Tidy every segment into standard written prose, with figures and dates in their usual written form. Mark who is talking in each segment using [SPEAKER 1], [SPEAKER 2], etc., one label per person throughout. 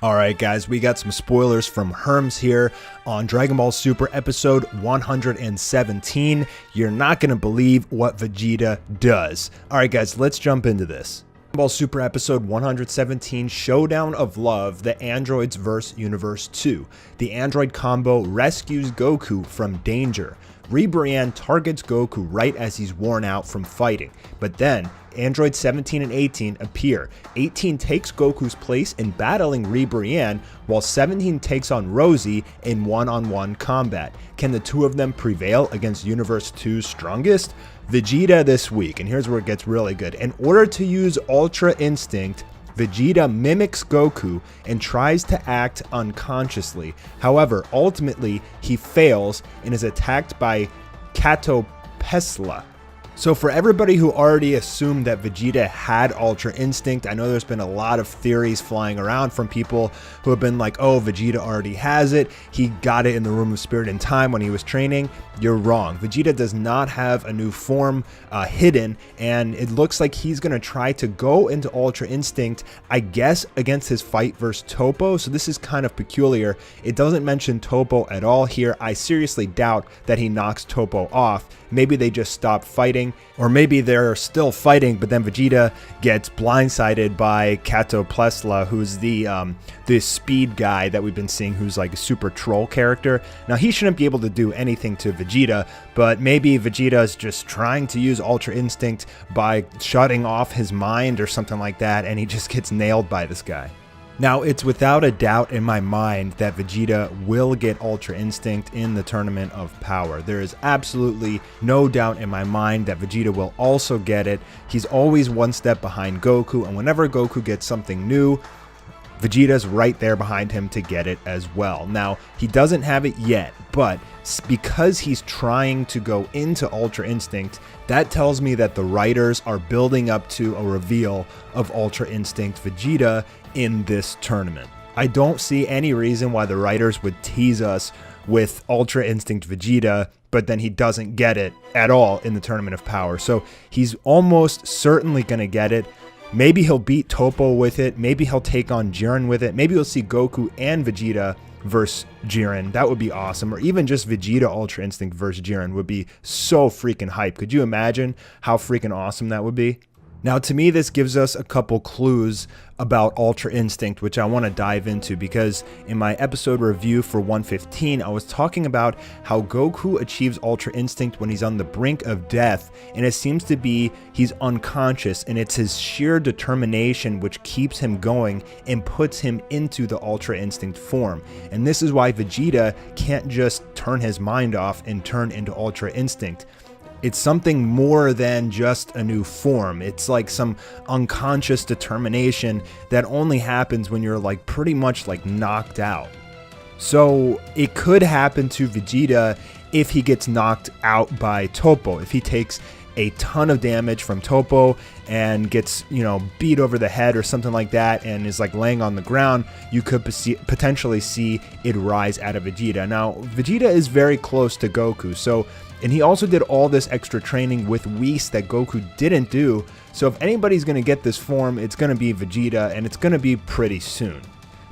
[SPEAKER 1] Alright guys, we got some spoilers from Herms here on Dragon Ball Super episode 117. You're not going to believe what Vegeta does. Alright guys, let's jump into this. Dragon Ball Super episode 117, Showdown of Love, the Androids vs. Universe 2. The android combo rescues Goku from danger. Ribrianne targets Goku right as he's worn out from fighting, but then Androids 17 and 18 appear. 18 takes Goku's place in battling Ribrianne, while 17 takes on Rosie in one-on-one combat. Can the two of them prevail against Universe 2's strongest? Vegeta this week, and here's where it gets really good. In order to use Ultra Instinct, Vegeta mimics Goku and tries to act unconsciously. However, ultimately, he fails and is attacked by Catopesla. So for everybody who already assumed that Vegeta had Ultra Instinct, I know there's been a lot of theories flying around from people who have been like, oh, Vegeta already has it. He got it in the Room of Spirit and Time when he was training. You're wrong. Vegeta does not have a new form hidden, and it looks like he's going to try to go into Ultra Instinct, I guess, against his fight versus Toppo. So this is kind of peculiar. It doesn't mention Toppo at all here. I seriously doubt that he knocks Toppo off. Maybe they just stop fighting, or maybe they're still fighting, but then Vegeta gets blindsided by Catopesla, who's the speed guy that we've been seeing, who's like a super troll character. Now, he shouldn't be able to do anything to Vegeta, but maybe Vegeta's just trying to use Ultra Instinct by shutting off his mind or something like that, and he just gets nailed by this guy. Now, it's without a doubt in my mind that Vegeta will get Ultra Instinct in the Tournament of Power. There is absolutely no doubt in my mind that Vegeta will also get it. He's always one step behind Goku, and whenever Goku gets something new, Vegeta's right there behind him to get it as well. Now, he doesn't have it yet, but because he's trying to go into Ultra Instinct, that tells me that the writers are building up to a reveal of Ultra Instinct Vegeta in this tournament. I don't see any reason why the writers would tease us with Ultra Instinct Vegeta, but then he doesn't get it at all in the Tournament of Power. So he's almost certainly going to get it. Maybe he'll beat Toppo with it. Maybe he'll take on Jiren with it. Maybe we'll see Goku and Vegeta versus Jiren. That would be awesome. Or even just Vegeta Ultra Instinct versus Jiren would be so freaking hype. Could you imagine how freaking awesome that would be? Now, to me, this gives us a couple clues about Ultra Instinct, which I want to dive into, because in my episode review for 115, I was talking about how Goku achieves Ultra Instinct when he's on the brink of death, and it seems to be he's unconscious, and it's his sheer determination which keeps him going and puts him into the Ultra Instinct form. And this is why Vegeta can't just turn his mind off and turn into Ultra Instinct. It's something more than just a new form. It's like some unconscious determination that only happens when you're like pretty much like knocked out. So it could happen to Vegeta if he gets knocked out by Toppo. If he takes a ton of damage from Toppo and gets, beat over the head or something like that and is like laying on the ground, you could potentially see it rise out of Vegeta. Now, Vegeta is very close to Goku, and he also did all this extra training with Whis that Goku didn't do. So if anybody's going to get this form, it's going to be Vegeta, and it's going to be pretty soon.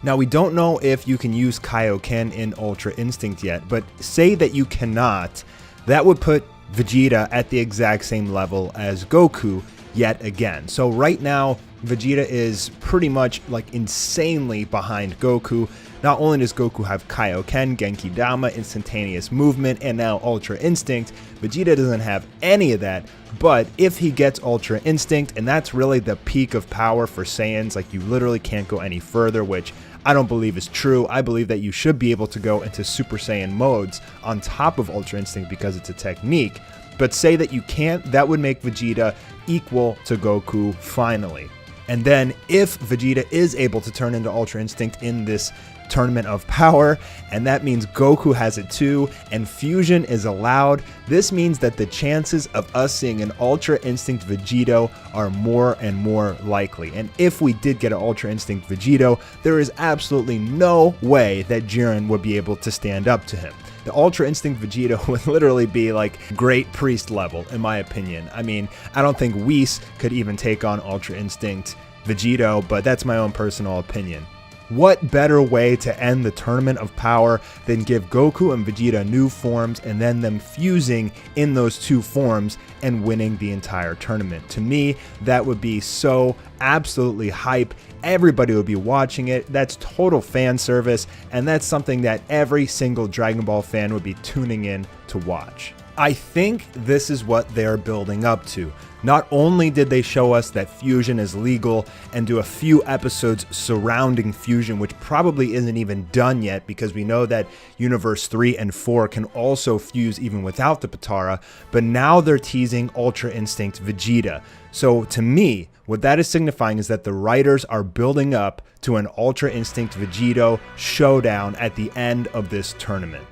[SPEAKER 1] Now, we don't know if you can use Kaioken in Ultra Instinct yet, but say that you cannot, that would put Vegeta at the exact same level as Goku yet again. So right now, Vegeta is pretty much like insanely behind Goku. Not only does Goku have Kaioken, Genki Dama, instantaneous movement, and now Ultra Instinct, Vegeta doesn't have any of that. But if he gets Ultra Instinct, and that's really the peak of power for Saiyans, like you literally can't go any further, which I don't believe is true. I believe that you should be able to go into Super Saiyan modes on top of Ultra Instinct because it's a technique. But say that you can't, that would make Vegeta equal to Goku finally. And then if Vegeta is able to turn into Ultra Instinct in this Tournament of Power, and that means Goku has it too, and fusion is allowed, this means that the chances of us seeing an Ultra Instinct Vegito are more and more likely. And if we did get an Ultra Instinct Vegito, there is absolutely no way that Jiren would be able to stand up to him. The Ultra Instinct Vegeta would literally be like Great Priest level, in my opinion. I mean, I don't think Whis could even take on Ultra Instinct Vegito, but that's my own personal opinion. What better way to end the Tournament of Power than give Goku and Vegeta new forms and then them fusing in those two forms and winning the entire tournament? To me, that would be so absolutely hype. Everybody would be watching it. That's total fan service, and that's something that every single Dragon Ball fan would be tuning in to watch. I think this is what they're building up to. Not only did they show us that fusion is legal and do a few episodes surrounding fusion, which probably isn't even done yet because we know that Universe 3 and 4 can also fuse even without the Potara, but now they're teasing Ultra Instinct Vegeta. So to me, what that is signifying is that the writers are building up to an Ultra Instinct Vegeta showdown at the end of this tournament.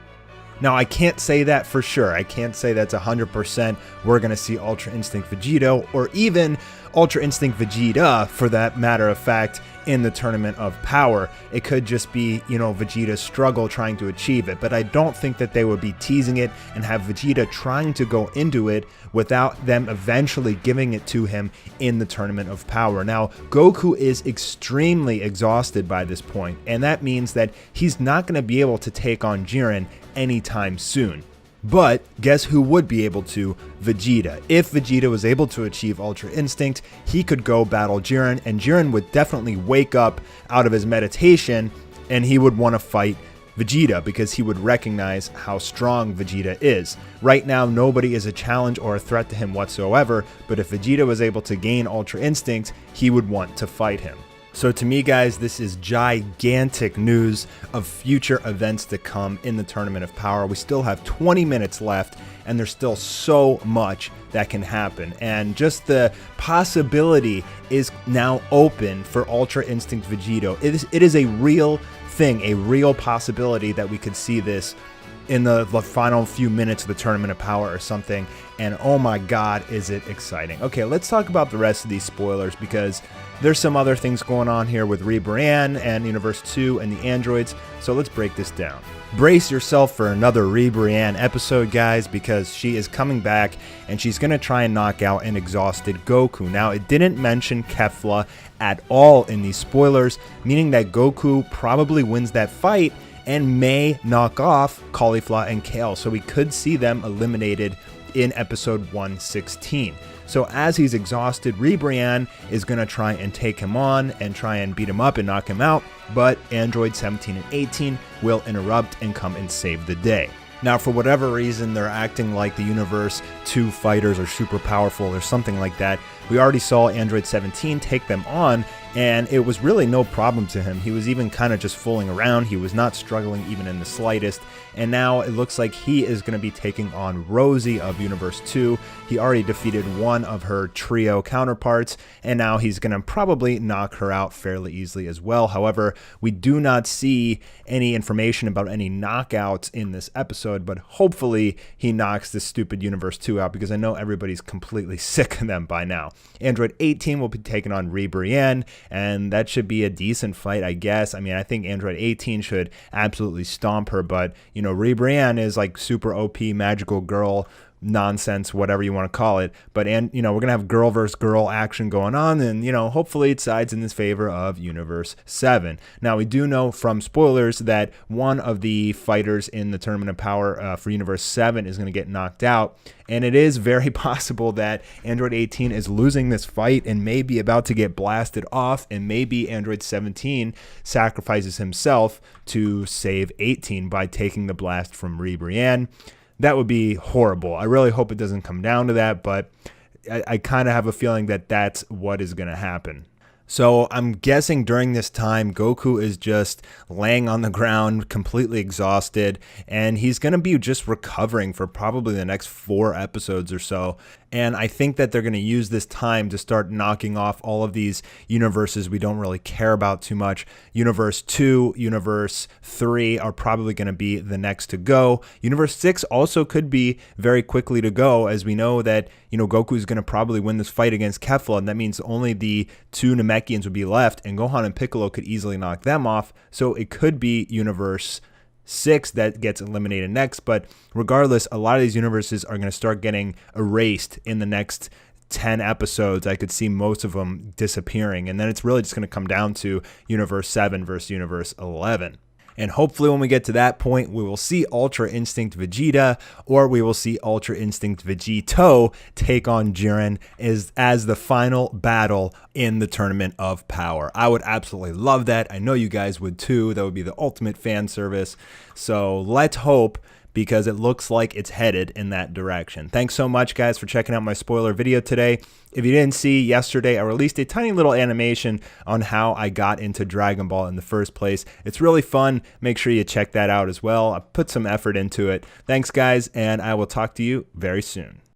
[SPEAKER 1] Now, I can't say that for sure. I can't say that's 100% we're going to see Ultra Instinct Vegeta or even Ultra Instinct Vegeta, for that matter of fact, in the Tournament of Power. It could just be, Vegeta's struggle trying to achieve it. But I don't think that they would be teasing it and have Vegeta trying to go into it without them eventually giving it to him in the Tournament of Power. Now, Goku is extremely exhausted by this point, and that means that he's not going to be able to take on Jiren anytime soon. But guess who would be able to? Vegeta. If Vegeta was able to achieve Ultra Instinct, he could go battle Jiren, and Jiren would definitely wake up out of his meditation and he would want to fight Vegeta because he would recognize how strong Vegeta is. Right now, nobody is a challenge or a threat to him whatsoever, but if Vegeta was able to gain Ultra Instinct, he would want to fight him. So to me, guys, this is gigantic news of future events to come in the Tournament of Power. We still have 20 minutes left, and there's still so much that can happen. And just the possibility is now open for Ultra Instinct Vegeta. It is a real thing, a real possibility that we could see this in the final few minutes of the Tournament of Power or something. And oh my god, is it exciting. Okay, let's talk about the rest of these spoilers, because there's some other things going on here with Re-Brian and Universe 2 and the androids, so let's break this down. Brace yourself for another Re-Brian episode, guys, because she is coming back and she's going to try and knock out an exhausted Goku. Now, it didn't mention Kefla at all in these spoilers, meaning that Goku probably wins that fight and may knock off Caulifla and Kale, so we could see them eliminated in episode 116. So as he's exhausted, Re-Brian is going to try and take him on and try and beat him up and knock him out, but Android 17 and 18 will interrupt and come and save the day. Now, for whatever reason, they're acting like the Universe 2 fighters are super powerful or something like that. We already saw Android 17 take them on, and it was really no problem to him. He was even kind of just fooling around. He was not struggling even in the slightest. And now it looks like he is going to be taking on Rosie of Universe 2. He already defeated one of her trio counterparts, and now he's going to probably knock her out fairly easily as well. However, we do not see any information about any knockouts in this episode, but hopefully he knocks this stupid Universe 2 out, because I know everybody's completely sick of them by now. Android 18 will be taking on Re-Brian, and that should be a decent fight, I guess. I mean, I think Android 18 should absolutely stomp her, but, Re-Brian is like super OP magical girl nonsense, whatever you want to call it. But, we're going to have girl versus girl action going on, and, hopefully it sides in this favor of Universe 7. Now, we do know from spoilers that one of the fighters in the Tournament of Power for Universe 7 is going to get knocked out, and it is very possible that Android 18 is losing this fight and may be about to get blasted off, and maybe Android 17 sacrifices himself to save 18 by taking the blast from Re-Brian. That would be horrible. I really hope it doesn't come down to that, but I kind of have a feeling that that's what is going to happen. So I'm guessing during this time, Goku is just laying on the ground, completely exhausted, and he's going to be just recovering for probably the next 4 episodes or so. And I think that they're going to use this time to start knocking off all of these universes we don't really care about too much. Universe 2, Universe 3 are probably going to be the next to go. Universe 6 also could be very quickly to go, as we know that, Goku is going to probably win this fight against Kefla, and that means only the 2 Namekians would be left, and Gohan and Piccolo could easily knock them off. So it could be Universe 6 that gets eliminated next, but regardless, a lot of these universes are going to start getting erased in the next 10 episodes, I could see most of them disappearing. And then it's really just going to come down to Universe 7 versus Universe 11. And hopefully when we get to that point, we will see Ultra Instinct Vegeta, or we will see Ultra Instinct Vegeto take on Jiren as the final battle in the Tournament of Power. I would absolutely love that. I know you guys would too. That would be the ultimate fan service. So let's hope, because it looks like it's headed in that direction. Thanks so much, guys, for checking out my spoiler video today. If you didn't see, yesterday I released a tiny little animation on how I got into Dragon Ball in the first place. It's really fun. Make sure you check that out as well. I put some effort into it. Thanks, guys, and I will talk to you very soon.